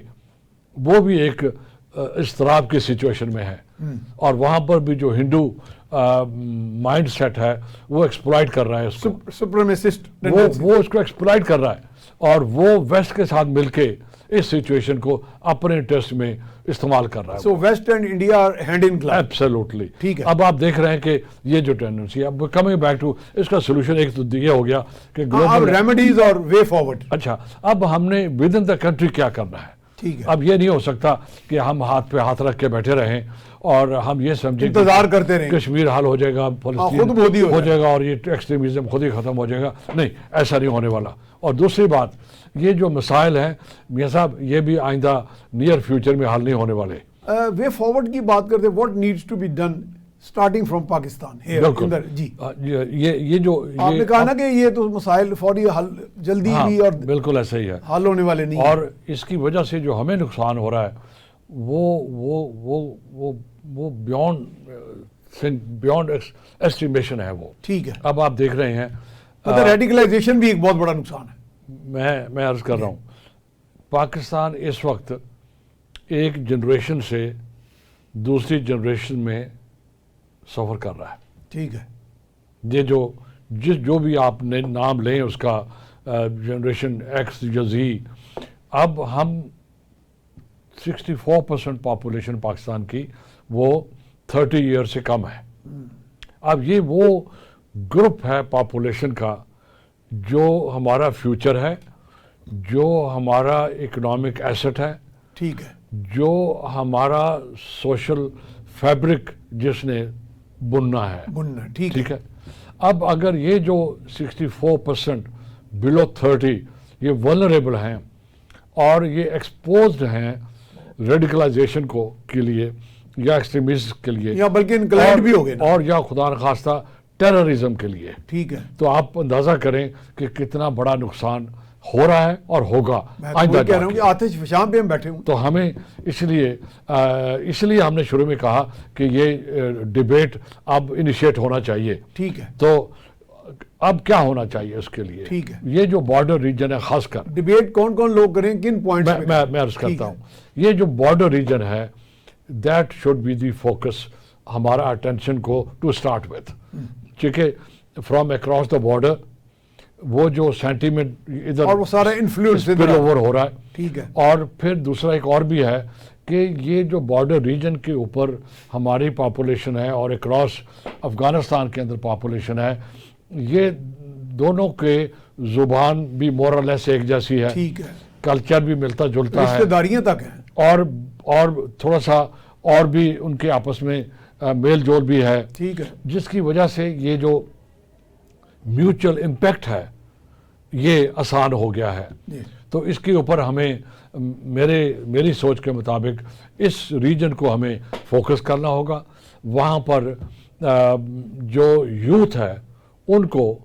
وہ بھی ایک اضطراب کی سچویشن میں ہے، اور وہاں پر بھی جو ہندو مائنڈ سیٹ ہے وہ ایکسپلائٹ کر رہا ہے اس کو، سپریمیسسٹ وہ اس کو ایکسپلائٹ کر رہا ہے، اور وہ ویسٹ کے ساتھ مل کے اس سچویشن کو اپنے انٹرسٹ میں استعمال کر رہا ہے. So West and India are hand in glove. Absolutely. ٹھیک ہے. اب آپ دیکھ رہے ہیں کہ یہ جو ٹینڈنسی ہے، اب کمنگ بیک ٹو اس کا سولوشن ایک تو یہ ہو گیا کہ اب ریمیڈیز اور وے فارورڈ. اچھا، اب ہم نے ود ان دا کنٹری کیا کرنا ہے. ٹھیک ہے. اب یہ نہیں ہو سکتا کہ ہم ہاتھ پہ ہاتھ رکھ کے بیٹھے رہیں اور ہم یہ سمجھیں انتظار کرتے رہیں کشمیر حل ہو جائے گا، فلسطین ہو جائے گا اور یہ ایکسٹریمزم خود ہی ختم ہو جائے گا. نہیں، ایسا نہیں ہونے والا. اور دوسری بات، یہ جو مسائل ہیں میاں صاحب، یہ بھی آئندہ نیئر فیوچر میں حل نہیں ہونے والے. وے فارورڈ کی بات کرتے ہیں، what needs to be done starting from Pakistan. جی یہ جو آپ نے کہا نا کہ یہ تو مسائل فوری حل جلدی بھی اور بالکل ایسا ہی ہے، حل ہونے والے نہیں. اور اس کی وجہ سے جو ہمیں نقصان ہو رہا ہے وہ بیونڈ ایسٹیمیشن ہے وہ. ٹھیک ہے. اب آپ دیکھ رہے ہیں ریڈیکلائزیشن بھی ایک بہت بڑا نقصان ہے. میں عرض کر رہا ہوں، پاکستان اس وقت ایک جنریشن سے دوسری جنریشن میں سفر کر رہا ہے. ٹھیک ہے. یہ جو بھی آپ نے نام لیں اس کا، جنریشن ایکس یا زی، اب ہم 64% پاپولیشن پاکستان کی وہ 30 ایئر سے کم ہے. اب یہ وہ گروپ ہے پاپولیشن کا جو ہمارا فیوچر ہے، جو ہمارا اکنامک ایسٹ ہے. ٹھیک ہے. جو ہمارا سوشل فیبرک جس نے بننا ہے. ٹھیک ہے. اب اگر یہ جو 64% بلو 30 یہ ولنریبل ہیں اور یہ ایکسپوزڈ ہیں ریڈیکلائزیشن کے لیے یا ایکسٹریمزم کے لیے، یا بلکہ انکلائنڈ بھی ہو گئے اور یا خدا نخواستہ ٹیررزم کے لیے، ٹھیک ہے، تو آپ اندازہ کریں کہ کتنا بڑا نقصان ہو رہا ہے اور ہوگا آئندہ. کہہ رہا ہوں کہ آتش فشاں پہ ہم بیٹھے ہوں. تو ہمیں اس لیے ہم نے شروع میں کہا کہ یہ ڈیبیٹ اب انیشیٹ ہونا چاہیے. ٹھیک ہے. تو اب کیا ہونا چاہیے اس کے لیے؟ ٹھیک ہے. یہ جو بارڈر ریجن ہے، خاص کر ڈیبیٹ کون کون لوگ کریں، کن پوائنٹس میں عرض کرتا ہوں، یہ جو بارڈر ریجن ہے that should be the focus ہمارا اٹینشن کو ٹو اسٹارٹ وتھ. چونکہ فرام اکراس دا بارڈر وہ جو سینٹیمنٹ ادھر اور وہ سارا انفلوئنس اسپل اوور ہو رہا ہے. ٹھیک ہے. اور پھر دوسرا ایک اور بھی ہے کہ یہ جو بارڈر ریجن کے اوپر ہماری پاپولیشن ہے اور اکراس افغانستان کے اندر پاپولیشن ہے، یہ دونوں کے زبان بھی مور اور لیس ایک جیسی ہے. ٹھیک ہے. کلچر بھی ملتا جلتا ہے، رشتہ داریاں تک ہیں، اور تھوڑا سا اور بھی ان کے آپس میں میل جول بھی ہے. ٹھیک ہے. جس کی وجہ سے یہ جو میوچل امپیکٹ ہے یہ آسان ہو گیا ہے. تو اس کے اوپر ہمیں میری سوچ کے مطابق اس ریجن کو ہمیں فوکس کرنا ہوگا. وہاں پر جو یوتھ ہے ان کو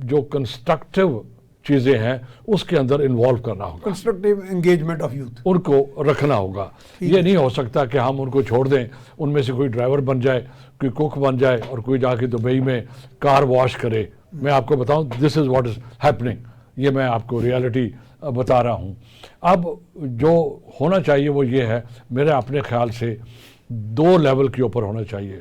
جو کنسٹرکٹیو چیزیں ہیں اس کے اندر انوالو کرنا ہوگا. کنسٹرکٹیو انگیجمنٹ آف یوتھ ان کو رکھنا ہوگا. یہ نہیں ہو سکتا کہ ہم ان کو چھوڑ دیں، ان میں سے کوئی ڈرائیور بن جائے، کوئی کوک بن جائے اور کوئی جا کے دبئی میں کار واش کرے. میں آپ کو بتاؤں دس از واٹ از ہیپننگ. یہ میں آپ کو ریالٹی بتا رہا ہوں. اب جو ہونا چاہیے وہ یہ ہے، میرے اپنے خیال سے 2 لیول کے اوپر ہونا چاہیے.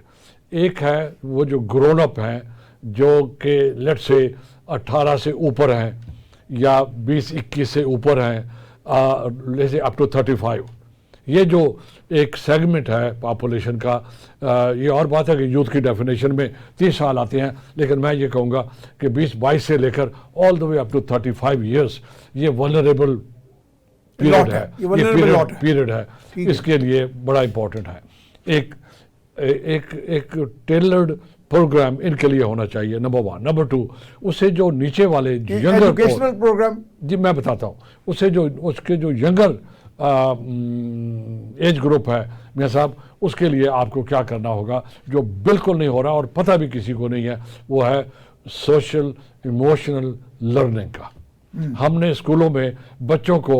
ایک ہے وہ جو گرون اپ ہیں، جو کہ لیٹ سے 18 سے اوپر ہیں یا 20-21 سے اوپر ہیں، جیسے اپ ٹو 35. یہ جو ایک سیگمنٹ ہے پاپولیشن کا، یہ اور بات ہے کہ یوتھ کی ڈیفینیشن میں 30 سال آتے ہیں، لیکن میں یہ کہوں گا کہ 20-22 سے لے کر آل دا وے اپ ٹو 35 ایئرس یہ ولنریبل پیریڈ ہے. یہ پیریڈ ہے، اس کے لیے بڑا امپورٹنٹ ہے. ایک ٹیلرڈ پروگرام ان کے لیے ہونا چاہیے، نمبر 1. نمبر 2، اسے جو نیچے والے ینگر ایجوکیشنل پروگرام، جی میں بتاتا ہوں، اسے جو اس کے جو ینگر ایج گروپ ہے میاں صاحب، اس کے لیے آپ کو کیا کرنا ہوگا جو بالکل نہیں ہو رہا اور پتہ بھی کسی کو نہیں ہے، وہ ہے سوشل ایموشنل لرننگ کا. ہم نے اسکولوں میں بچوں کو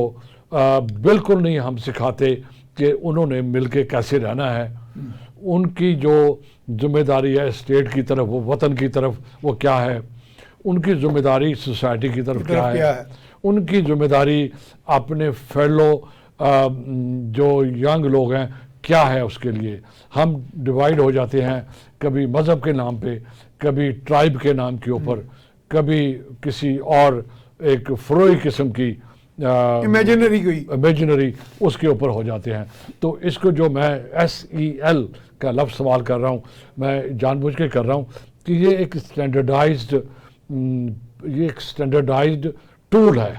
بالکل نہیں ہم سکھاتے کہ انہوں نے مل کے کیسے رہنا ہے. ان کی جو ذمہ داری ہے اسٹیٹ کی طرف، وہ وطن کی طرف وہ کیا ہے، ان کی ذمہ داری سوسائٹی کی طرف کیا ہے، ان کی ذمہ داری اپنے فیلو جو ینگ لوگ ہیں کیا ہے اس کے لیے. ہم ڈیوائڈ ہو جاتے ہیں کبھی مذہب کے نام پہ, کبھی ٹرائب کے نام کے اوپر, کبھی کسی اور ایک فروئی قسم کی امیجنری اس کے اوپر ہو جاتے ہیں. تو اس کو جو میں SEL کا لفظ استعمال کر رہا ہوں, میں جان بوجھ کے کر رہا ہوں کہ یہ ایک اسٹینڈرڈائزڈ ٹول ہے,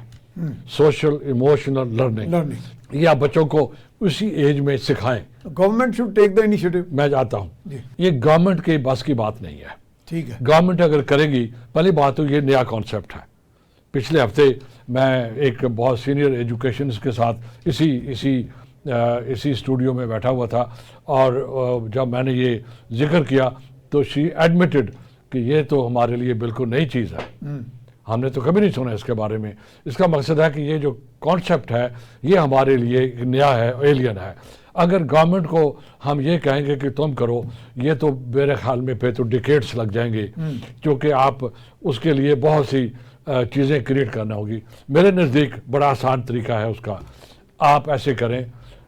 سوشل ایموشنل لرننگ. یہ آپ بچوں کو اسی ایج میں سکھائیں. Government should take the initiative. میں چاہتا ہوں یہ گورنمنٹ کے بس کی بات نہیں ہے. ٹھیک ہے, گورنمنٹ اگر کرے گی, پہلی بات تو یہ نیا کانسیپٹ ہے. پچھلے ہفتے میں ایک بہت سینئر ایجوکیشنس کے ساتھ اسی اسٹوڈیو میں بیٹھا ہوا تھا, اور جب میں نے یہ ذکر کیا تو شی ایڈمیٹڈ کہ یہ تو ہمارے لیے بالکل نئی چیز ہے, ہم نے تو کبھی نہیں سنا اس کے بارے میں. اس کا مقصد ہے کہ یہ جو کانسیپٹ ہے یہ ہمارے لیے نیا ہے, ایلین ہے. اگر گورنمنٹ کو ہم یہ کہیں گے کہ تم کرو, یہ تو میرے خیال میں پہ تو ڈیکیڈز لگ جائیں گے, کیونکہ آپ اس کے لیے بہت سی چیزیں کریٹ کرنا ہوگی. میرے نزدیک بڑا آسان طریقہ ہے اس کا. آپ ایسے کریں,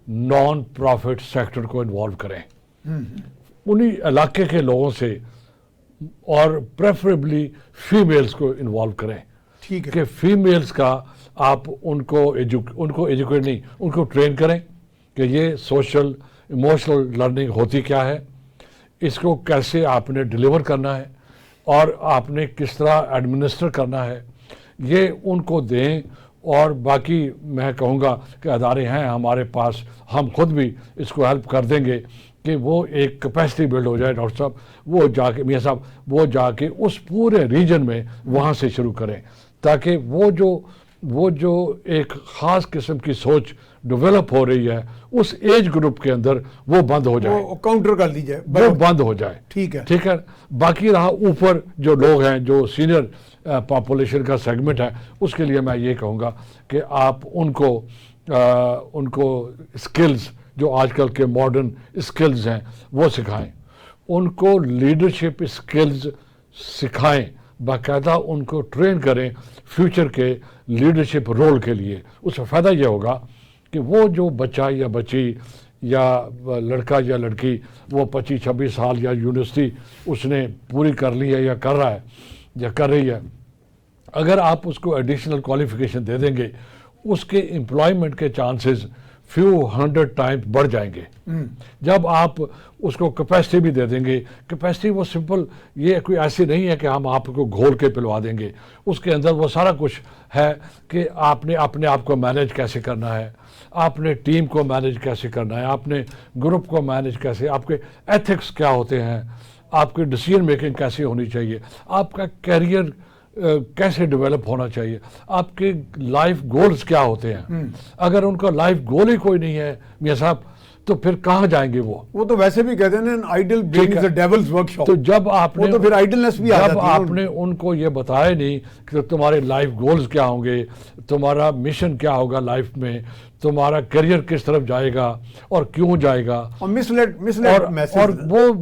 نان پروفٹ سیکٹر کو انوالو کریں, انہی علاقے کے لوگوں سے, اور پریفریبلی فیمیلز کو انوالو کریں. ٹھیک ہے, کہ فیمیلز کا آپ ان کو ایجوکیٹ نہیں, ان کو ٹرین کریں کہ یہ سوشل ایموشنل لرننگ ہوتی کیا ہے, اس کو کیسے آپ نے ڈیلیور کرنا ہے, اور آپ نے کس طرح ایڈمنسٹر کرنا ہے, یہ ان کو دیں. اور باقی میں کہوں گا کہ ادارے ہیں ہمارے پاس, ہم خود بھی اس کو ہیلپ کر دیں گے کہ وہ ایک کیپیسٹی بلڈ ہو جائے. ڈاکٹر صاحب وہ جا کے, میاں صاحب وہ جا کے اس پورے ریجن میں وہاں سے شروع کریں, تاکہ وہ جو ایک خاص قسم کی سوچ ڈیولپ ہو رہی ہے اس ایج گروپ کے اندر وہ بند ہو جائے, وہ کاؤنٹر کر دی جائے, وہ بند ہو جائے. ٹھیک ہے, ٹھیک ہے. باقی رہا اوپر جو لوگ ہیں, جو سینئر پاپولیشن کا سیگمنٹ ہے, اس کے لیے میں یہ کہوں گا کہ آپ ان کو اسکلز جو آج کل کے ماڈرن اسکلز ہیں وہ سکھائیں, ان کو لیڈرشپ اسکلز سکھائیں, باقاعدہ ان کو ٹرین کریں فیوچر کے لیڈرشپ رول کے لیے. اس سے فائدہ یہ ہوگا کہ وہ جو بچہ یا بچی یا لڑکا یا لڑکی وہ 25-26 سال یا یونیورسٹی اس نے پوری کر لی ہے یا کر رہا ہے یا کر رہی ہے, اگر آپ اس کو ایڈیشنل کوالیفیکیشن دے دیں گے, اس کے امپلائمنٹ کے چانسز فیو 100 ٹائمز بڑھ جائیں گے. جب آپ اس کو کیپیسٹی بھی دے دیں گے, کیپیسٹی وہ سمپل یہ کوئی ایسی نہیں ہے کہ ہم آپ کو گھول کے پلوا دیں گے, اس کے اندر وہ سارا کچھ ہے کہ آپ نے اپنے آپ کو مینیج کیسے کرنا ہے, آپ نے ٹیم کو مینیج کیسے کرنا ہے, آپ نے گروپ کو مینیج کیسے, آپ کے ایتھکس کیا ہوتے ہیں, آپ کی ڈیسیژن میکنگ کیسی ہونی چاہیے, آپ کا کیریئر کیسے ڈیولپ ہونا چاہیے, آپ کے لائف گولز کیا ہوتے ہیں. اگر ان کا لائف گول ہی کوئی نہیں ہے میاں صاحب, تو پھر کہاں جائیں گے وہ تو ویسے بھی کہتے ہیں آئیڈل برینگ از اے ڈیولز ورک شاپ. تو جب آپ نے, تو پھر آئیڈلنس بھی آ جاتی ہے. جب آپ نے ان کو یہ بتایا نہیں کہ تمہارے لائف گولز کیا ہوں گے, تمہارا مشن کیا ہوگا لائف میں, تمہارا کیریئر کس طرف جائے گا اور کیوں جائے گا, اور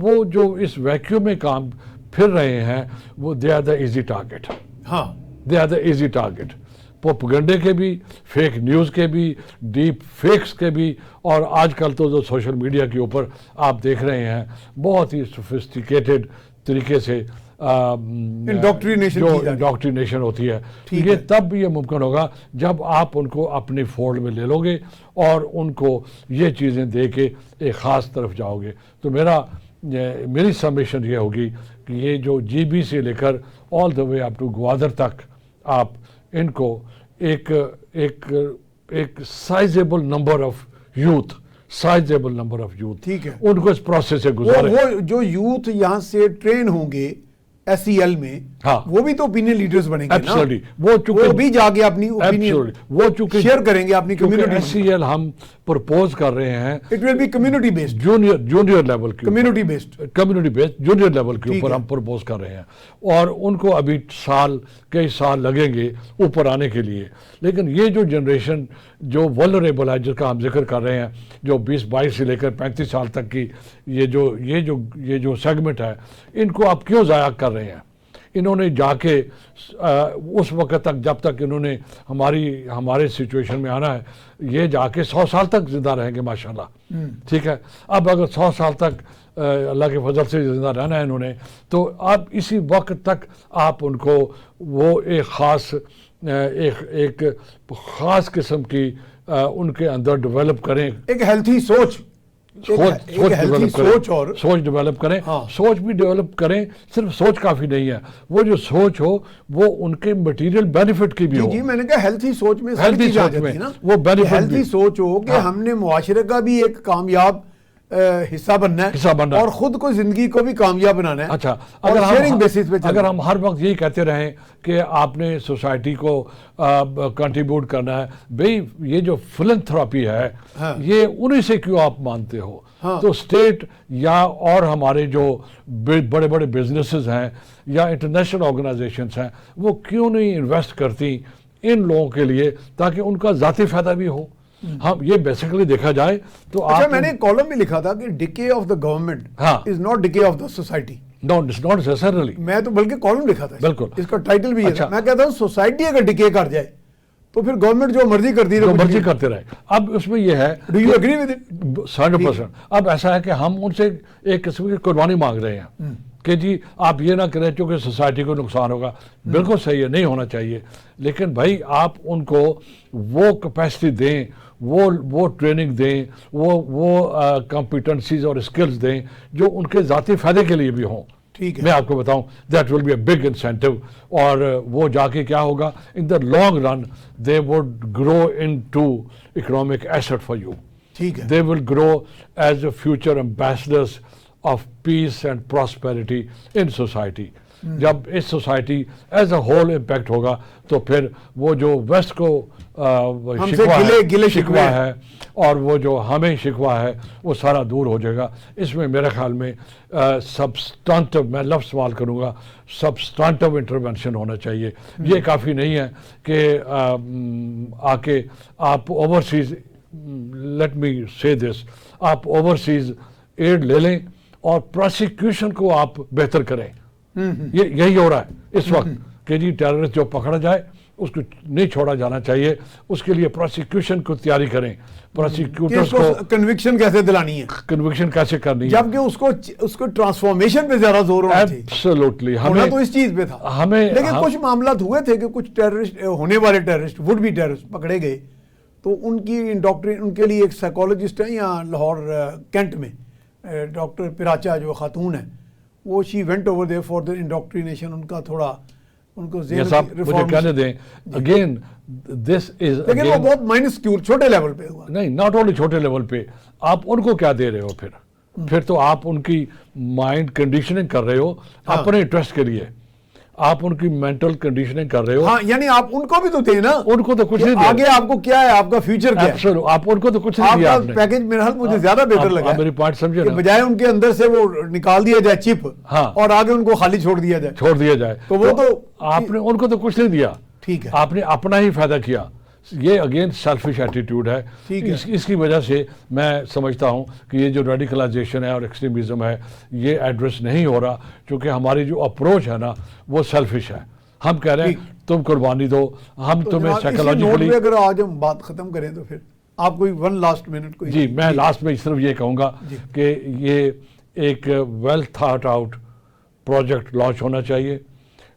وہ جو اس ویکیوم میں کام پھر رہے ہیں, وہ they are the easy target. ہاں, they are the easy target. پروپیگنڈے کے بھی, فیک نیوز کے بھی, ڈیپ فیکس کے بھی, اور آج کل تو جو سوشل میڈیا کے اوپر آپ دیکھ رہے ہیں بہت ہی سوفسٹیکیٹڈ طریقے سے انڈوکٹرینیشن ہوتی ہے. یہ تب یہ ممکن ہوگا جب آپ ان کو اپنی فولڈ میں لے لو گے اور ان کو یہ چیزیں دے کے ایک خاص طرف جاؤ گے. تو میری سمیشن یہ ہوگی کہ یہ جو GB سے لے کر آل دا وے اپ ٹو گوادر تک آپ ان کو ایک سائزیبل نمبر آف یوتھ ٹھیک ہے, ان کو اس پروسیس سے گزارے. وہ جو یوتھ یہاں سے ٹرین ہوں گے SEL میں, وہ بھی تو اوپینین لیڈرز بنیں گے نا, وہ بھی جا کے اپنی اوپینین وہ چونکہ شیئر کریں گے اپنی کمیونٹی. SEL ہم پرپوز کر رہے ہیں, it will be community based, junior level کی, کمیونٹی بیسڈ جونیئر لیول کے اوپر ہم پرپوز کر رہے ہیں, اور ان کو ابھی کئی سال لگیں گے اوپر آنے کے لیے. لیکن یہ جو جنریشن جو ولنریبل ہے, جس کا ہم ذکر کر رہے ہیں, جو 20-22 سے لے کر 35 سال تک کی یہ جو سیگمنٹ ہے, ان کو آپ کیوں ضائع کر رہے ہیں؟ انہوں نے جا کے اس وقت تک جب تک انہوں نے ہمارے سچویشن میں آنا ہے یہ جا کے 100 سال تک زندہ رہیں گے ماشاءاللہ. ٹھیک ہے. اب اگر 100 سال تک اللہ کے فضل سے زندہ رہنا ہے انہوں نے تو اب اسی وقت تک آپ ان کو وہ ایک خاص قسم کی ان کے اندر ڈیولپ کریں, ایک ہیلتھی سوچ سوچ ڈیولپ کریں. سوچ بھی ڈیولپ کریں, صرف سوچ کافی نہیں ہے, وہ جو سوچ ہو وہ ان کے مٹیریل بینیفٹ کی بھی ہو. جی میں نے کہا ہیلتھی سوچ میں وہ بینیفٹ ہیلتھی سوچ ہو کہ ہم نے معاشرے کا بھی ایک کامیاب حصہ بننا ہے اور خود کو زندگی کو بھی کامیاب بنانا ہے. اچھا, اگر ہم ہر وقت یہی کہتے رہیں کہ آپ نے سوسائٹی کو کنٹریبیوٹ کرنا ہے, بھئی یہ جو فلنتھراپی ہے یہ انہی سے کیوں آپ مانتے ہو؟ تو اسٹیٹ یا اور ہمارے جو بڑے بڑے بزنسز ہیں یا انٹرنیشنل آرگنائزیشنز ہیں وہ کیوں نہیں انویسٹ کرتی ان لوگوں کے لیے تاکہ ان کا ذاتی فائدہ بھی ہو؟ ہم یہ بیسیکلی دیکھا جائے تو اچھا میں نے کالم بھی لکھا تھا کہ decay of the government is not decay of the society. Not necessarily. میں تو بلکہ کالم لکھا تھا بالکل, اس کا ٹائٹل بھی ہے. میں کہتا ہوں سوسائٹی اگر ڈکے کر جائے تو پھر گورنمنٹ جو مرضی کرتی جو مرضی کرتے رہے. اب اس میں یہ ہے do you agree with it? 100%. اب ایسا ہے کہ ہم ان سے ایک قسم کی قربانی مانگ رہے ہیں کہ جی آپ یہ نہ کریں چونکہ سوسائٹی کو نقصان ہوگا. بالکل صحیح ہے, نہیں ہونا چاہیے, لیکن بھائی آپ ان کو وہ کیپیسٹی دیں, وہ ٹریننگ دیں, وہ کمپیٹنسیز اور اسکلز دیں جو ان کے ذاتی فائدے کے لیے بھی ہوں. میں آپ کو بتاؤں that will be a big incentive, اور وہ جا کے کیا ہوگا in the long run they would grow into economic asset for you. They will grow as a future ambassadors of peace and prosperity in society. جب اس society as a whole impact ہوگا تو پھر وہ جو waste کو شکوہ ہے اور وہ جو ہمیں شکوہ ہے وہ سارا دور ہو جائے گا. اس میں میرے خیال میں سبسٹانٹو, میں لفظ استعمال کروں گا, سبسٹانٹو انٹرونشن ہونا چاہیے. یہ کافی نہیں ہے کہ آ کے آپ اوورسیز, لیٹ می سے دس, آپ اوورسیز ایڈ لے لیں اور پروسیکیوشن کو آپ بہتر کریں. یہی ہو رہا ہے اس وقت کہ جی ٹیررسٹ جو پکڑا جائے اس کو نہیں چھوڑا جانا چاہیے, اس کے لیے پروسیکیوشن کو تیاری کریں. پروسیکیوٹرز کو کنوکشن کیسے دلانی ہے, کنوکشن کیسے کرنی ہے, جبکہ اس کو ٹرانسفارمیشن پہ زیادہ زور ہونا چاہیے. ایبسولوٹلی. ہمیں تو اس چیز پہ تھا ہمیں, لیکن کچھ معاملات ہوئے تھے کہ کچھ ٹیررسٹ ہونے والے ٹیررسٹ وڈ بی ٹیررسٹ پکڑے گئے تو ان کی ڈاکٹر, ان کے لیے ایک سائیکالوجسٹ ہیں یہاں لاہور کینٹ میں, ڈاکٹر پراچا جو خاتون ہے, وہ she went over there for the indoctrination. ان کا تھوڑا ان کو مجھے کہنے دیں اگین دس از, لیکن وہ بہت مائنسکیول چھوٹے لیول پہ ہوا. نہیں, ناٹ اونلی چھوٹے لیول پہ, آپ ان کو کیا دے رہے ہو پھر تو آپ ان کی مائنڈ کنڈیشننگ کر رہے ہو اپنے انٹرسٹ کے لیے, آپ ان کی مینٹل کنڈیشننگ کر رہے ہو. ہاں یعنی آپ ان کو بھی تو دیں نا, ان کو تو کچھ نہیں دیا. آگے آپ کو کیا ہے, آپ کا فیوچر کیا ہے, آپ ان کو تو کچھ نہیں دیا. آپ کا پیکج میرا حال مجھے زیادہ بہتر لگا میری پوائنٹ سمجھے کہ بجائے ان کے اندر سے وہ نکال دیا جائے چپ اور آگے ان کو خالی چھوڑ دیا جائے تو وہ تو آپ نے ان کو تو کچھ نہیں دیا. ٹھیک ہے, آپ نے اپنا ہی فائدہ کیا. یہ اگین سیلفش ایٹیٹیوڈ ہے. اس کی وجہ سے میں سمجھتا ہوں کہ یہ جو ریڈیکلائزیشن ہے اور ایکسٹریمزم ہے یہ ایڈریس نہیں ہو رہا, کیونکہ ہماری جو اپروچ ہے نا وہ سیلفش ہے. ہم کہہ رہے ہیں تم قربانی دو, ہم تمہیں سائیکولوجیکلی. اگر آج ہم بات ختم کریں تو پھر آپ کوئی ون لاسٹ منٹ کوئی. جی میں لاسٹ میں صرف یہ کہوں گا کہ یہ ایک well thought out project launch ہونا چاہیے,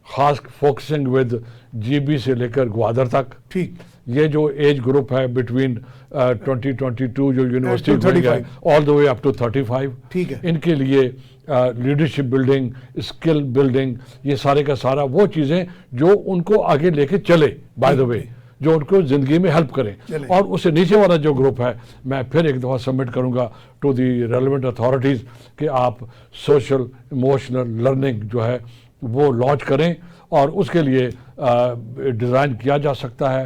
خاص فوکسنگ ود جی بی سے لے کر گوادر تک. ٹھیک, یہ جو ایج گروپ ہے بٹوین 2022 جو یونیورسٹی گوئنگ ہے آل دا وے اپ ٹو 35, ٹھیک ہے, ان کے لیے لیڈرشپ بلڈنگ, اسکل بلڈنگ, یہ سارے کا سارا وہ چیزیں جو ان کو آگے لے کے چلے, بائی دا وے جو ان کو زندگی میں ہیلپ کریں. اور اس سے نیچے والا جو گروپ ہے میں پھر ایک دفعہ سبمٹ کروں گا ٹو دی ریلیونٹ اتھارٹیز کہ آپ سوشل ایموشنل لرننگ جو ہے وہ لانچ کریں, اور اس کے لیے ڈیزائن کیا جا سکتا ہے,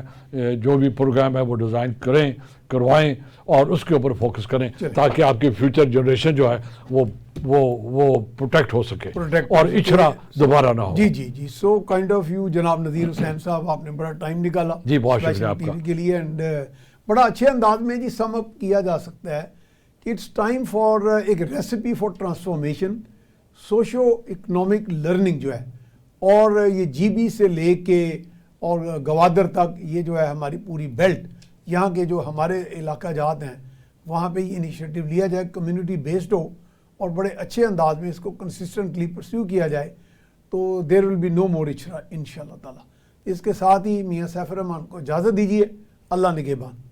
جو بھی پروگرام ہے وہ ڈیزائن کروائیں اور اس کے اوپر فوکس کریں تاکہ آپ کی فیوچر جنریشن جو ہے وہ پروٹیکٹ ہو سکے اور اچھرا دوبارہ نہ ہو. جی جی جی, سو کائنڈ آف یو جناب نذیر حسین صاحب, آپ نے بڑا ٹائم نکالا. جی بہت شکریہ آپ کا کے لیے, اینڈ بڑا اچھے انداز میں جی سم اپ کیا جا سکتا ہے کہ اٹس ٹائم فار ایک recipe for transformation. Socio economic learning جو ہے اور یہ جی بی سے لے کے اور گوادر تک یہ جو ہے ہماری پوری بیلٹ، یہاں کے جو ہمارے علاقہ جات ہیں وہاں پہ یہ انیشیٹو لیا جائے، کمیونٹی بیسڈ ہو اور بڑے اچھے انداز میں اس کو کنسسٹنٹلی پرسیو کیا جائے، تو دیر ول بی نو مور اچھرا ان شاء اللہ تعالیٰ۔ اس کے ساتھ ہی میاں سیف الرحمان کو اجازت دیجیے، اللہ نگہبان۔